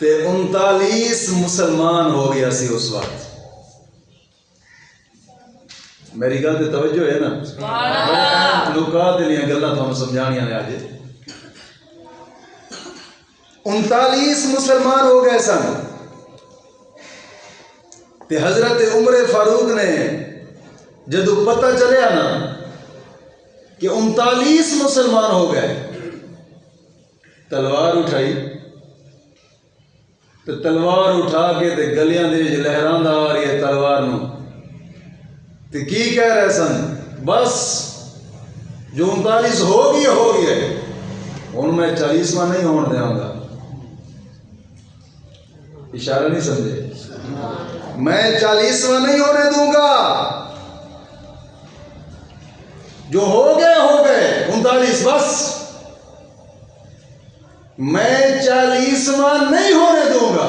تے 39 مسلمان ہو گیا سی اس وقت. میری گل تے توجہ ہے نا؟ لوکات دیا گلاں تھانوں سمجھانیاں نے اج. 39 مسلمان ہو گئے سن تے حضرت عمر فاروق نے جدو پتہ چلیا نا کہ 39 مسلمان ہو گئے، تلوار اٹھائی تے تلوار اٹھا کے تے گلیاں دے وچ لہراندا آ رہی ہے تلوار نو. تے کی کہہ رہے سن؟ بس جو 39 ہو گئی ہے، ہن میں 40واں نہیں ہون دیاں گا. اشارہ نہیں سمجھے؟ میں 40واں نہیں ہونے دوں گا. جو ہو گئے 39 بس. میں 40واں نہیں ہونے دوں گا.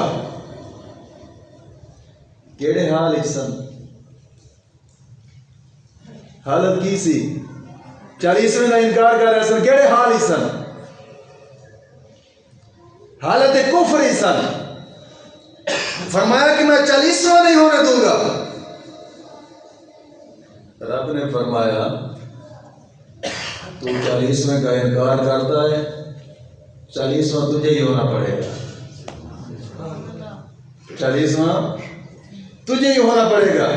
کیڑے حال سن؟ حالت کی سی؟ 40ویں کا انکار کر رہے سن. کیڑے حال ہی سن؟ حالت کفر ہی سن. فرمایا کہ میں 40واں نہیں ہونے دوں گا. رب نے فرمایا تو 40ویں کا انکار کرتا ہے، 40واں تجھے ہی ہونا پڑے گا. 40واں تجھے ہی ہونا پڑے گا.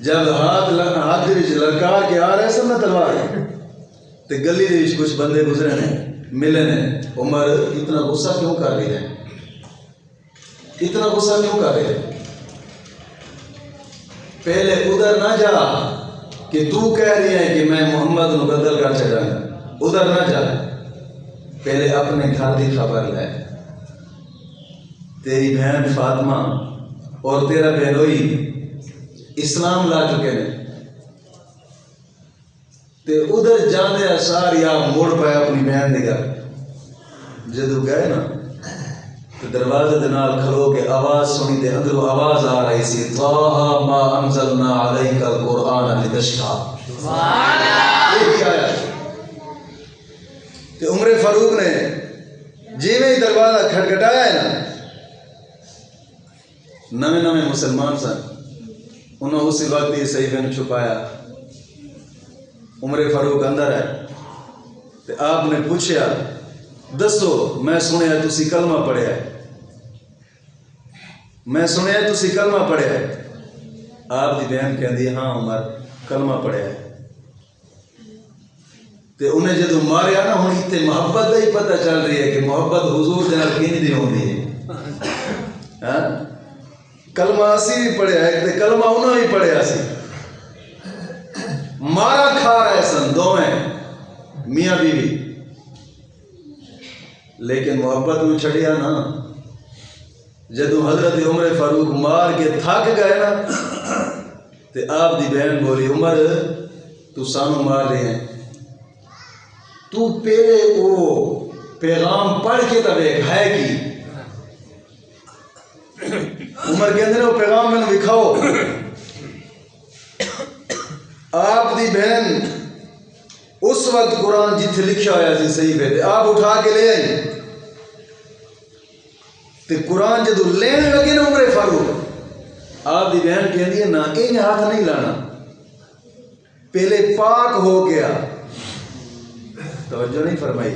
جب ہاتھ لڑکا کے آ رہے سن نا تلوار، تے گلی دے وچ کچھ بندے گزرے نے، ملے نے. عمر اتنا غصہ کیوں کر رہی ہے؟ اتنا غصہ کیوں کر رہے ہیں؟ پہلے ادھر نہ جا کہ تو کہہ رہی ہے کہ میں محمد نو قتل کر چڑھا گا. ادھر نہ جا، پہلے اپنے گھر کی خبر لے. تیری بہن فاطمہ اور تیرا بہنوئی اسلام لا چکے ہیں. تے ادھر جانے سار یا موڑ پایا اپنی بہن دے گھر. جدو گئے نا تو دروازے دے نال کھلو کے آواز سنی تے اندروں آواز آ رہی سی، طٰہٰ ما انزلنا علیک القرآن لتشقیٰ. یہی آیا. تے عمر فاروق نے جیویں ہی دروازہ کھٹکھٹایا ہے نا، نویں مسلمان سن، انہوں اسی وقت یہ صحیفے نے چھپایا. عمر فاروق اندر ہے تے آپ نے پوچھا دسو، میں سنیا تسی کلمہ پڑھیا ہے، میں سنیا تسی کلمہ پڑھیا ہے. آپ دی بہن کہندی ہاں عمر کلمہ پڑھیا ہے. تے انہیں جدو ماریا نا، ہن اتنے محبت دا ہی پتہ چل رہی ہے کہ محبت حضور دے نال کینی دی ہوندی ہے. کلمہ اسی بھی پڑھیا ہے تے کلمہ انہوں بھی پڑھیا سی. مارا کھا رہے سن دوویں میاں بیوی، لیکن محبت میں چھڑیا نا. جدو حضرت عمر فاروق مار کے تھک گئے نا، تے آپ دی بہن بولی عمر تو سانو مار رہے ہیں، تو پہلے وہ پیغام پڑھ کے تو ویکھ ہے کی. عمر کہندے نے وہ پیغام میں نے دکھاؤ. آپ دی بہن اس وقت قرآن جتھے لکھا ہوا سی صحیح پہ آپ اٹھا کے لے آئی. تے قرآن جدو لین لگے نا عمر فاروق، آپ دی بہن کہندی ہے نا انہیں ہاتھ نہیں لانا، پہلے پاک ہو گیا. توجہ نہیں فرمائی؟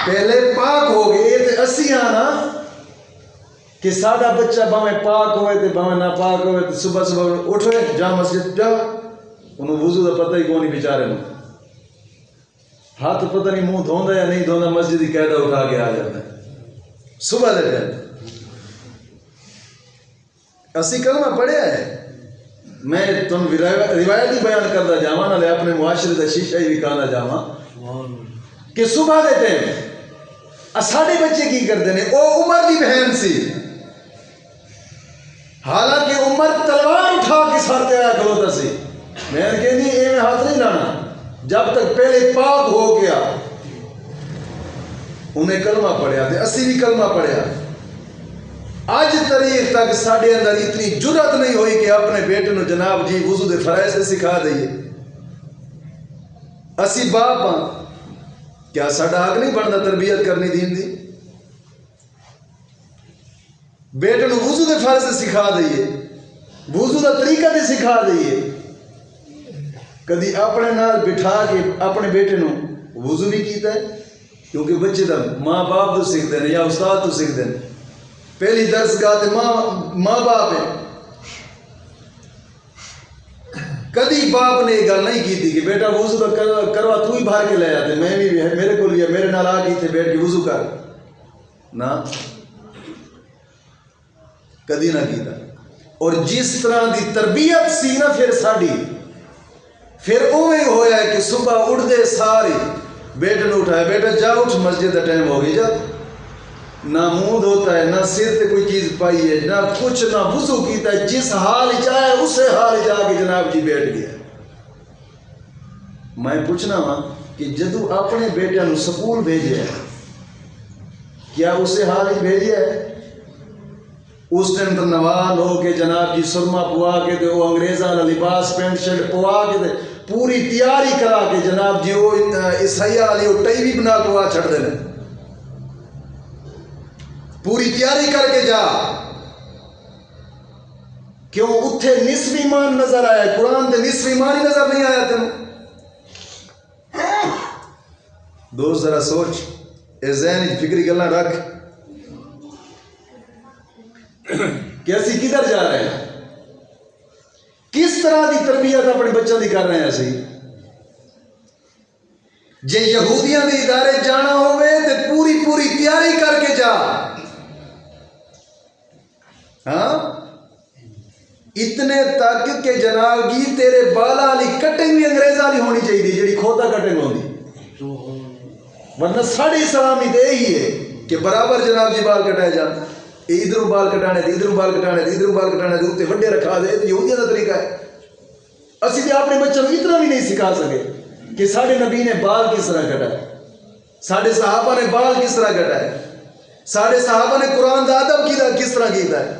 پہلے پاک ہو گئے. یہ تے اسی آنا کہ سادہ بچہ باویں پاک ہوئے تے باویں نہ پاک ہوئے تے صبح صبح اٹھوے جا مسجد جا، انہوں وضو دا پتہ ہی کون نہیں بیچارے نو. ہاتھ پتہ نہیں منہ دھوندا یا نہیں دھوندا، مسجد ہی قاعدہ اٹھا کے آ جاتا ہے صبح دے ٹائم. اسی کلمہ پڑھیا ہے. میں تم روایت ہی بیان کرتا جاواں، نالے اپنے معاشرے دا شیشہ ہی وکھانا جاواں کہ صبح دے ٹائم ساڈے بچے کی کرتے ہیں. او عمر دی بہن سی، حالانکہ عمر تلوار اٹھا کے ساتھ آیا کھلوتا سی. میں نے کہنی اے میں ہاتھ نہیں لانا جب تک پہلے پاک ہو گیا. انہیں کلمہ پڑھیا تھے، اسی بھی کلمہ پڑھیا. آج تاریخ تک ساڑھے اندر اتنی جرات نہیں ہوئی کہ اپنے بیٹے نو جناب جی وضو دے فرائض سے سکھا دئیے. اسی باپ ہاں کیا ساڈا حق نہیں بنتا تربیت کرنی دین دی؟ بیٹے نو وضو دے فرض سکھا دئیے، وضو دا طریقہ تے سکھا دئیے، کدی اپنے نال بٹھا کے اپنے بیٹے نو وضو بھی کیتا ہے؟ کیونکہ بچے دا ماں باپ تو سیکھتے ہیں یا استاد تو سیکھتے ہیں، پہلی درس گاہ تے ماں باپ ہے۔ کدی باپ نے یہ گل نہیں کی تھی کہ بیٹا وضو دا کروا تو ہی بھر کے لے آتے، میں بھی میرے کو لیا میرے نال آ کے تھے بیٹھ کے وضو کر، نہ کدی نہ کیتا۔ اور جس طرح دی تربیت سی نا پھر ساڈی، پھر اوے ہویا ہے کہ صبح اٹھدے ساری بیٹے نے اٹھایا، بیٹا جا اٹھ مسجد کا ٹائم ہو گئی، جا۔ نہ منہ دھوتا ہے، نہ سر تے کوئی چیز پائی ہے، نہ کچھ، نہ وضو کیتا ہے، جس حال چاہے اسے حال جا کے جناب جی بیٹھ گیا۔ میں پوچھنا وا کہ جدو اپنے بیٹے نو سکول بھیجے ہے، کیا اسے حال ہی بھیجے ہے؟ اس ٹائم تو نوال ہو کے جناب جی سرما پوا کے وہ انگریزاں کا لباس پینٹ شرٹ پوا کے پوری تیاری کرا کے جناب جی وہ عیسائی والی وہ ٹئی بھی بنا پوا چھڑ دے، پوری تیاری کر کے جا۔ کیوں اتھے نصف ایمان نظر آیا، قرآن دے نصف ایمان ہی نظر نہیں آیا تینوں؟ دوست ذرا سوچ، اے ذہن فکری گلاں رکھ کہ اسی کدھر جا رہے ہیں، کس طرح دی تربیت اپنے بچوں دی کر رہے ہیں اسی؟ جے یہودیاں دے ادارے جانا ہوئے تے پوری پوری تیاری کر کے جا، ہاں اتنے تک کہ جناب جی تیرے بالا والی کٹنگ بھی انگریز والی ہونی چاہیے جیڑی کھوتا کٹنگ ہوندی، ورنہ ساڑی اسلامی تے یہی ہے کہ برابر جناب جی بال کٹائے جان، ادھر بال کٹانے دے، ادھر بال کٹانے دے، ادھر بال کٹانے دے، اتنے وڈے رکھا دے، یہودیاں دا طریقہ ہے۔ اسی تے اپنے بچوں کو اتنا بھی نہیں سکھا سکے کہ ساڑھے نبی نے بال کس طرح کٹائے، ساڑھے صحابہ نے بال کس طرح کٹائے، ساڑھے صحابہ نے قرآن دا ادب کس طرح کیتا ہے،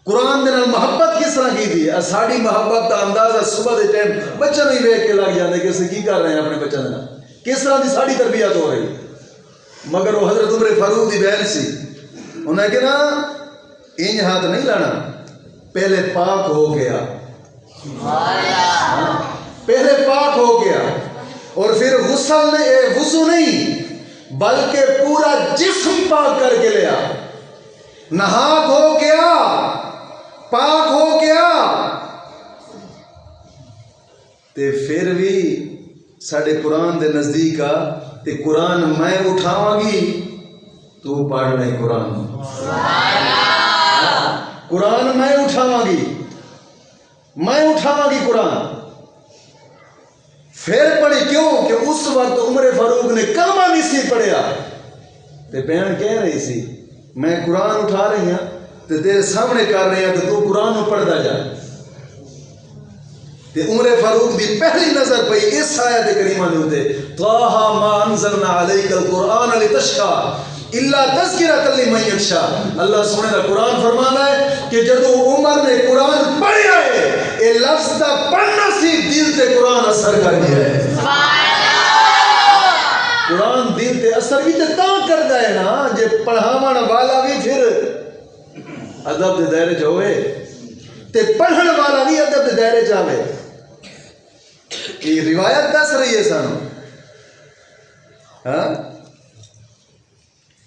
قرآن دے نال محبت کس طرح کی تھی۔ ساڑھی محبت دا اندازہ صبح دے ٹائم بچوں نہیں ویکھ کے لگ جاندے کہ اسے کی کر رہے ہیں اپنے بچوں دے نال، کس طرح دی ساڑھی تربیت ہو رہی۔ مگر وہ حضرت عمر فاروق دی بہن سی، انہوں نے کہا انج ہاتھ نہیں لانا، پہلے پاک ہو گیا، پہلے پاک ہو گیا، اور پھر غسل وضو نہیں بلکہ پورا جسم پاک کر کے لیا، نہا ہو گیا، پاک ہو گیا، تے پھر بھی ساڑھے قرآن دے نزدیک آ تے قرآن میں اٹھاواں گی تو پڑھ نہیں، قرآن میں اٹھاواں گی، میں اٹھاواں گی قرآن، پھر پڑھی۔ کیوں کہ اس وقت عمر فاروق نے کلمہ نہیں سی پڑھیا، تے بہن کہہ رہی سی میں قرآن اٹھا رہی ہوں تے تیرے سامنے کر رہی ہوں تے تو قرآن نو پڑھدا جا۔ تے عمر فاروق دی پہلی نظر پئی اس آیت کریمہ دے اوتے، طٰہٰ مَا أَنزَلْنَا عَلَيْكَ الْقُرْآنَ لِتَشْقَىٰ إِلَّا تَذْكِرَةً لِمَن يَخْشَىٰ۔ اللہ سبحانہ دا قرآن فرمانا ہے کہ جدو عمر نے قرآن پڑھیا ہے، اے لفظ دا پڑھنا سی دل تے قرآن اثر کر گیا ہے۔ قرآن دل تے اثر بھی تے تاں کردا ہے نا جے پڑھاون والا بھی پھر ادب دے دائرے چ ہوئے تے پڑھن والا بھی ادب دے دائرے چ آوے۔ یہ روایت دس رہی ہے سانو، ہاں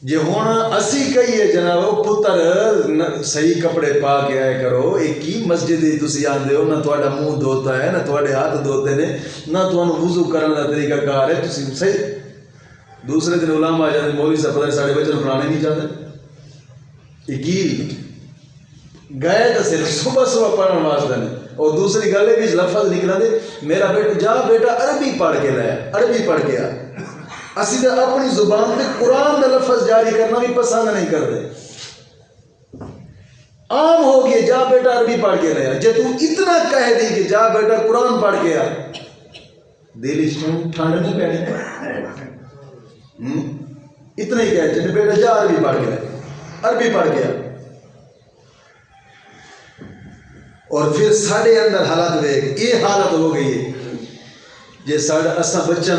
جے ہن اسی کہیے جناب پتر صحیح کپڑے پا کے آئے کرو، ایک کی مسجد تسی آندے ہو، نہ تہاڈا منہ دھوتا ہے، نہ تہاڈے ہاتھ دھوتے نے، نہ تانوں وضو کرن دا طریقہ کار ہے، تسی صحیح دوسرے دن علماء آ جاتے مولوی صاحب پتہ ساڈے بچے پڑھانے نہیں چاہتے، ایک گئے تو صرف صبح صبح پڑھن واسطے نے، اور دوسری گل ہے کہ لفظ نکلا دے میرا بیٹا جا بیٹا عربی پڑھ کے لے، عربی پڑھ کے آ۔ اسی تو اپنی زبان تے قرآن کا لفظ جاری کرنا بھی پسند نہیں کرتے، عام ہو گئے جا بیٹا عربی پڑھ کے لے آ۔ جے تو اتنا کہہ دی کہ جا بیٹا قرآن پڑھ کے آ، دل ٹھنڈ نہیں پینی، اتنا ہی کہہ چاہتے بیٹا جا عربی پڑھ کے لے، عربی پڑھ کے آ۔ اور پھر ساڑھے اندر حالت دیکھ، یہ حالت ہو گئی ہے جے ساڈا اساں بچوں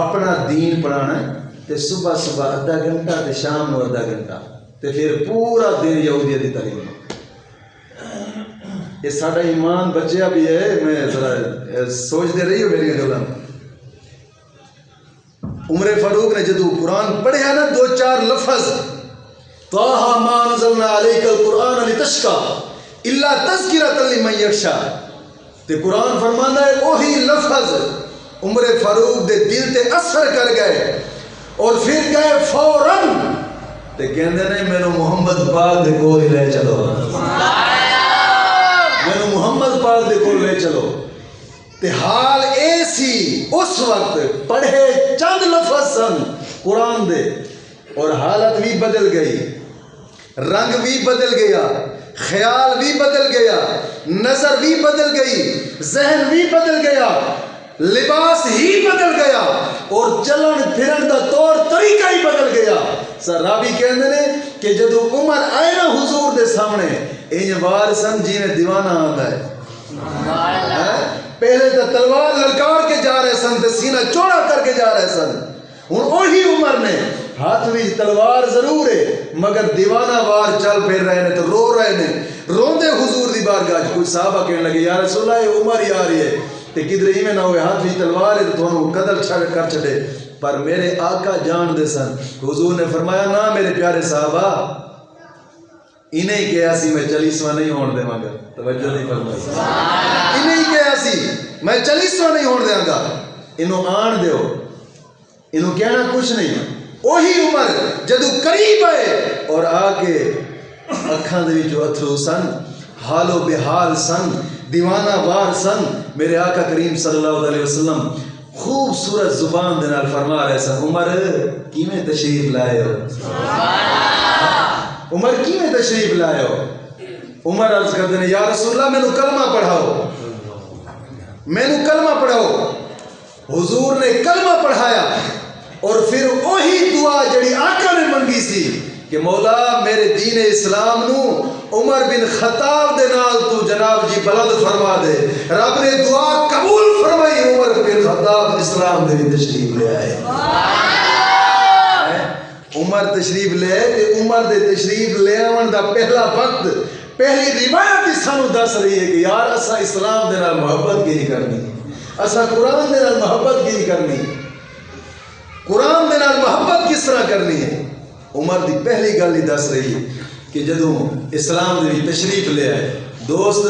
اپنا دین پڑھانا ہے تے صبح صبح آدھا گھنٹہ تے شام نو آدھا گھنٹہ تے پھر پورا دن یہودیت دی تعلیم. یہ ساڈا ایمان بچیا بھی ہے. میں ذرا سوچتے رہی ہو میری گلاں. عمر فاروق نے جدو قرآن پڑھیا نا 2-4 لفظ طٰہٰ مَا أَنزَلْنَا عَلَيْكَ الْقُرْآنَ لِتَشْقَىٰ إِلَّا تَذْكِرَةً لِمَن يَخْشَىٰ. تے قرآن فرماندا ہے وہی لفظ عمر فاروق دے دل تے اثر کر گئے اور پھر گئے فوراً تے کہندے نے مینوں محمد پاک دے کول لے چلو, مینوں محمد پاک دے کول لے چلو. تے حال ایسی اس وقت پڑھے چند لفظ سن قرآن دے اور حالت بھی بدل گئی, رنگ بھی بدل گیا, خیال بھی بدل گیا, نظر بھی بدل گئی, ذہن بھی بدل گیا, لباس ہی بدل گیا اور چلن پھرن دا طور طریقہ ہی بدل گیا. راوی کہندے نے کہ جدو عمر آئے نا حضور دے سامنے انج وار سن جی میں دیوانہ آندا ہے. پہلے تو تلوار للکار کے جا رہے سن تے سینہ چوڑا کر کے جا رہے سن. ہن وہی عمر نے ہاتھ بھی تلوار ضرور ہے مگر دیوانہ وار چل پھر رہے نے تو رو رہے نے. روندے حضور دی بارگاہ کچھ صحابہ کہنے لگے یا رسول اللہ یہ عمر ہی آ رہی ہے تے کدھر ہی میں نہ ہوئے ہاتھ بھی تلوار ہے تو تھانوں قتل کر چھڑے. پر میرے آقا جان دے سن. حضور نے فرمایا نہ میرے پیارے صحابہ انہیں کہا سی میں 40واں نہیں ہون دے مگر توجہ نہیں فرمائی. انہیں کہا سی میں 40واں نہیں ہون دیاں گا, انہوں آن دیو, انہوں کہنا کچھ نہیں. وہی عمر جدو قریب آئے اور آ کے اکھاں دے وچوں اتھرو سن, حال و بحال سن, دیوانہ وار سن. میرے آقا کریم صلی اللہ علیہ وسلم خوبصورت زبان دے نال فرما رہے سن عمر کیویں تشریف لائے ہو, عمر کیویں تشریف لائے ہو. عمر عرض کرتے ہیں یا رسول اللہ مینوں کلمہ پڑھاؤ, مینوں کلمہ پڑھاؤ. حضور نے کلمہ پڑھایا اور پھر وہی دعا جڑی آقا نے منگی سی کہ مولا میرے دین اسلام نو عمر بن خطاب دے نال تو جناب جی بلند فرما دے. رب نے دعا قبول فرمائی, عمر بن خطاب اسلام دے بھی تشریف لے آئے. عمر تشریف لے آئے تے عمر دے تشریف لے آون دا پہلا وقت پہلی روایت ہی سانو دس رہی ہے کہ یار اسا اسلام دے نال محبت کی کرنی, اسا قرآن دے نال محبت کی کرنی, قرآن دے نال محبت کس طرح کرنی ہے. عمر دی پہلی گل ہی دس رہی ہے کہ جدوں اسلام دے تشریف لے آئے. دوست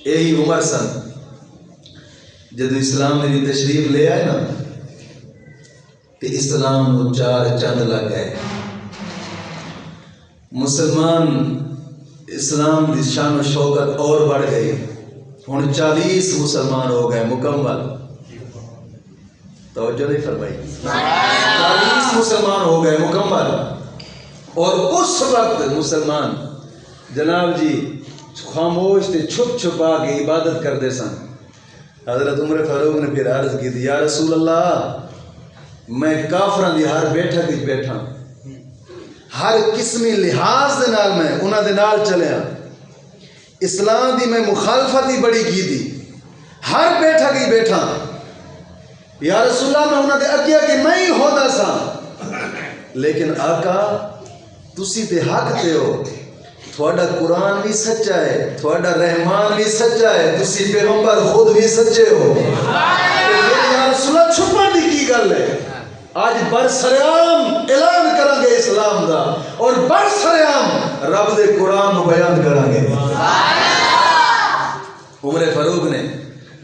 یہی عمر سن جدوں اسلام دے تشریف لے آئے نا کہ اسلام نو 4 چند لگ گئے. مسلمان اسلام دی شان و شوکت اور بڑھ گئی. ہن 40 مسلمان ہو گئے مکمل. توجہ نہیں فرمائی. 40 مسلمان ہو گئے مکمل. اور اس وقت مسلمان جناب جی خاموش تے چھپ چھپا کے عبادت کرتے سن. حضرت عمر فاروق نے پھر عرض کی تھی یا رسول اللہ میں کافراں دی ہر بیٹھک وچ بیٹھا, ہر قسمی لحاظ دے نال میں انہاں دے نال چلیا, اسلام دی میں مخالفت ہی بڑی کی تھی, ہر بیٹھک ہی بیٹھا. یا رسول اللہ میں انہاں دے اگے اگے میں ہی ہودا سا, لیکن آقا تسی تے حق تے ہو, تھوڑا قرآن بھی سچا ہے, تھوڑا رحمان بھی سچا ہے, تسی پیغمبر خود بھی سچے ہو. یا رسول اللہ چھپن دی کی گل ہے. آج برسرعام اعلان کریں گے اسلام دا اور برسرعام رب دے قرآن کو بیان کریں گے. عمر فاروق نے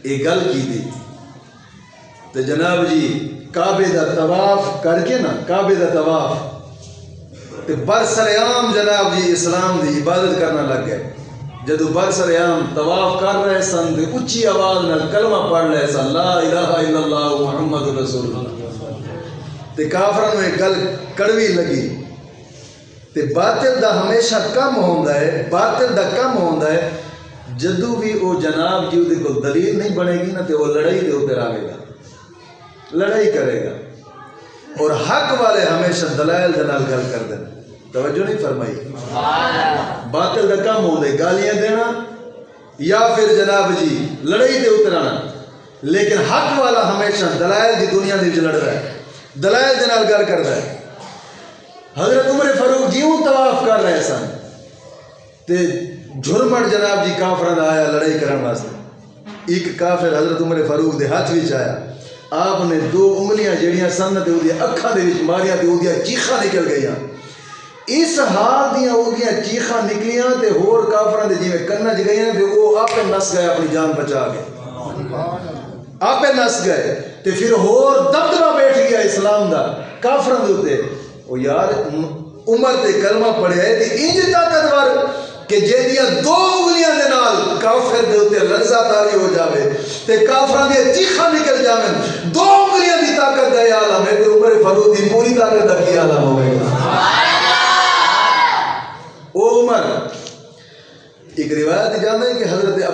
ایک گل کی تھی تو جناب جی کعبے دا طواف کر کے نا, کعبے دا طواف تے برسرعام جناب جی اسلام دی عبادت کرنا لگ گئے. جدو برسرعام طواف کر رہے سن تے اچھی آواز نال کلمہ پڑھ رہے سن لا الہ الا اللہ محمد رسول اللہ. تے کافراں نوں ایک گل کڑوی لگی تے باطل دا ہمیشہ کم ہوندا ہے, باطل دا کم ہوندا ہے جدو بھی او جناب جی دے کول دلیل نہیں بنے گی نا تے وہ لڑائی دے اوپر آوے گا, لڑائی کرے گا. اور حق والے ہمیشہ دلائل دے نال گل کردے نے. توجہ نہیں فرمائی. باطل دا کم ہوندا ہے گالیاں دینا یا پھر جناب جی لڑائی دے اترانا، لیکن حق والا ہمیشہ دلائل دی دنیا دے وچ لڑ رہا ہے، دلائل دے نال گل کردا ہے۔ حضرت عمر فاروق جیوں طواف کر رہے سن تے جھرمٹ جناب جی کافراں دا آیا لڑائی کرن واسطے۔ ایک کافر حضرت عمر فاروق دے ہاتھ وچ آیا، آپ نے دو انگلیاں جڑیاں سن تے اودی اکھاں دے وچ ماریاں تے اودیاں چیخاں نکل گئیاں۔ اس حال دیاں اودیاں چیخاں نکلیاں تے ہور کافراں دے جویں کناں چ گئیاں تے وہ آپے نس گئے اپنی جان بچا کے، آپے نس گئے تے پھر ہور دبدبہ بیٹھ گیا اسلام دا کافراں دے اوتے۔ او یار عمر تے کلمہ پڑھیا ہے تے انج طاقتور کہ جیدیاں دو انگلیاں دے نال کافر دے اوتے لرزہ طاری ہو جاوے تے کافراں دی چیخاں نکل جاویں، دو انگلیاں دی طاقت دا عالم ہے تے عمر فاروق دی پوری طاقت دا کی عالم ہوے گا۔ او عمر ایک روایت جاندا ہے کہ حضرت